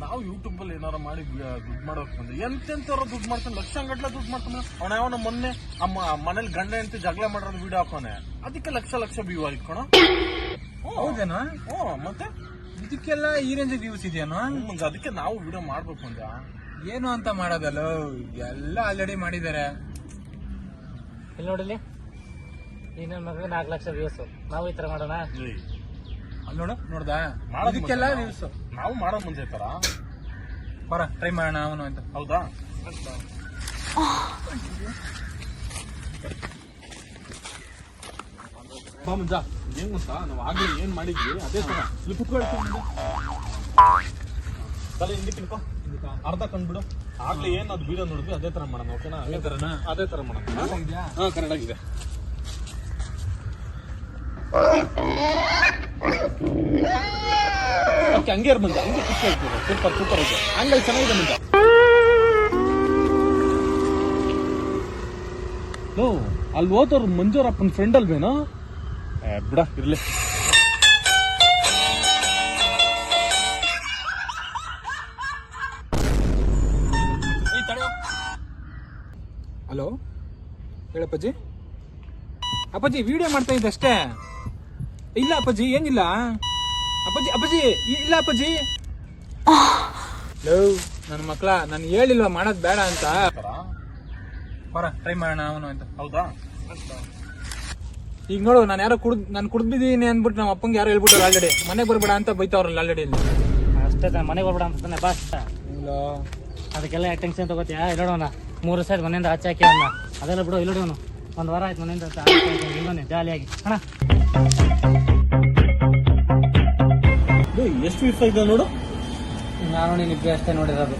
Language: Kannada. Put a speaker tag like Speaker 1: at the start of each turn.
Speaker 1: ನಾವು ಯೂಟ್ಯೂಬ್ ಅಲ್ಲಿ ಏನಾರ ಮಾಡಿ ದುಡ್ಡು ಮಾಡೋಕ್ ಬಂದ್ರೆ ಎಂತೆಂತವ್ರ ದುಡ್ಡು ಮಾಡ್ತಾನೆ, ಲಕ್ಷಗಟ್ಲೆ ದುಡ್ಡು ಮಾಡ್ತಾನೆ. ಅವನ ಯಾವನ ಮೊನ್ನೆ ಮನೇಲಿ ಗಂಡ ಹೆಂಡತಿ ಜಗಳ ಮಾಡೋದು ವಿಡಿಯೋ ಹಾಕೋನೆ, ಅದಕ್ಕೆ ಲಕ್ಷ ವ್ಯೂ ಆಯ್ಕೋಣ.
Speaker 2: ಹೌದೇನಾ?
Speaker 1: ಮತ್ತೆ
Speaker 2: ಇದಕ್ಕೆಲ್ಲ ಈ ರೇಂಜ್ ವ್ಯೂಸ್ ಇದೆಯೇನೋ?
Speaker 1: ಅದಕ್ಕೆ ನಾವು ವಿಡಿಯೋ ಮಾಡ್ಬೇಕು ಅಂದ.
Speaker 2: ಏನು ಅಂತ ಮಾಡೋದಲ್ಲ, ಎಲ್ಲ ಆಲ್ರೆಡಿ ಮಾಡಿದ್ದಾರೆ.
Speaker 3: ಇಲ್ಲಿ ನೋಡಿಲಿ, ಈ ನನ್ನ ಮಗ 4 ಲಕ್ಷ ವ್ಯೂಸ್. ನಾವು ಈ ತರ ಮಾಡೋಣ?
Speaker 2: ಅಲ್ಲಿ ನೋಡ್ದಾ, ಇದಕ್ಕೆಲ್ಲ ವ್ಯೂಸ್.
Speaker 1: ನಾವು ಮಾಡೋ ಮುಂದೆ ತರ
Speaker 2: ಬರ ಟ್ರೈ ಮಾಡೋಣ ಅವನು ಅಂತ.
Speaker 1: ಹೌದಾ? ಬಾ ಮುಂಜ, ಏನ್ ಗೊತ್ತಾ, ನಾವು ಆಗ್ಲೇ ಏನ್ ಮಾಡಿದ್ವಿ ಅದೇ ತರ ಇಲ್ಲಿ ಕುತ್ಕೊಳ್ತೀವಿ. ತಲೆ ಹಿಂದಕ್ಕೆ ಇಳ್ಕೊ, ಅರ್ಧ ಕಂಡ್ಬಿಡು. ಆಗ್ಲೇ ಏನ್ ಅದು ವಿಡಿಯೋ ನೋಡಿದ್ವಿ ಅದೇ ತರ ಮಾಡೋಣ. ಓಕೆನಾ? ಅದೇ ತರ ಮಾಡೋಣ. ಹಾ, ಕರೆಕ್ಟ್ ಆಗಿದೆ. ಓಕೆ, ಹಂಗೆ ಬಂದ, ಹಂಗೆ ಕುತ್ಕೊಳ್ತೀವಿ. ಸೂಪರ್ ಇದೆ, ಹಂಗಲ್ಲಿ ಚೆನ್ನಾಗಿದೆ ಮುಂಜ. ಅಲ್ಲಿ ಓದೋರು ಮಂಜೂರಪ್ಪನ ಫ್ರೆಂಡ್ ಅಲ್ವೇನೋ? ಬಿಡ ಇರ್ಲಿ.
Speaker 2: ಹಲೋ, ಹೇಳಪ್ಪಾಜಿ. ಅಪ್ಪಾಜಿ ವಿಡಿಯೋ ಮಾಡ್ತಾ ಇದ್ದಷ್ಟೇ. ಇಲ್ಲ ಅಪ್ಪಾಜಿ, ಏನಿಲ್ಲ ಅಪ್ಪಾಜಿ ಇಲ್ಲ ಅಪ್ಪಾಜಿ. ನನ್ನ ಮಕ್ಳ, ನಾನು ಹೇಳಿಲ್ವಾ ಮಾಡೋದ್ ಬೇಡ ಅಂತ. ಬರ ಟ್ರೈ ಮಾಡೋಣ ಅವನು ಅಂತ.
Speaker 1: ಹೌದಾ?
Speaker 2: ಈಗ ನೋಡು, ನಾನು ಯಾರೋ ನಾನು ಕುಡ್ದಿದ್ದೀನಿ ಅಂದ್ಬಿಟ್ಟು ನಮ್ಮ ಅಪ್ಪಂಗೆ ಯಾರೋ ಹೇಳ್ಬಿಟ್ಟು ಆಲ್ರೆಡಿ ಮನೆಗೆ ಬರ್ಬೇಡ ಅಂತ ಬೈತಾವ್ರಲ್ಲ ಆಲ್ರೆಡಿ.
Speaker 3: ಅಷ್ಟೇ, ಮನೆಗೆ ಬರ್ಬೇಡ ಅಂತ ಬಾ. ಅದಕ್ಕೆಲ್ಲ ಟೆನ್ಷನ್ ತಗೋತೀಯ? ಇಲ್ಲೋಣ 3 ವರ್ಷ ಮನೆಯಿಂದ ಆಚೆ ಹಾಕಿ ಅವನ್ನ. ಅದೆಲ್ಲ ಬಿಡು, ಇಲ್ಲೋಣ 1 ವಾರ ಆಯ್ತು ಮನೆಯಿಂದ ಇಲ್ಲೋನೆ ಜಾಲಿಯಾಗಿ. ಅಣ್ಣ
Speaker 1: ಎಷ್ಟು ವ್ಯೂಸ್ ಆಗಿದೆ ನೋಡು.
Speaker 3: ನಾನು ನಿನಗೆ ಅಷ್ಟೇ ನೋಡಿರೋದು.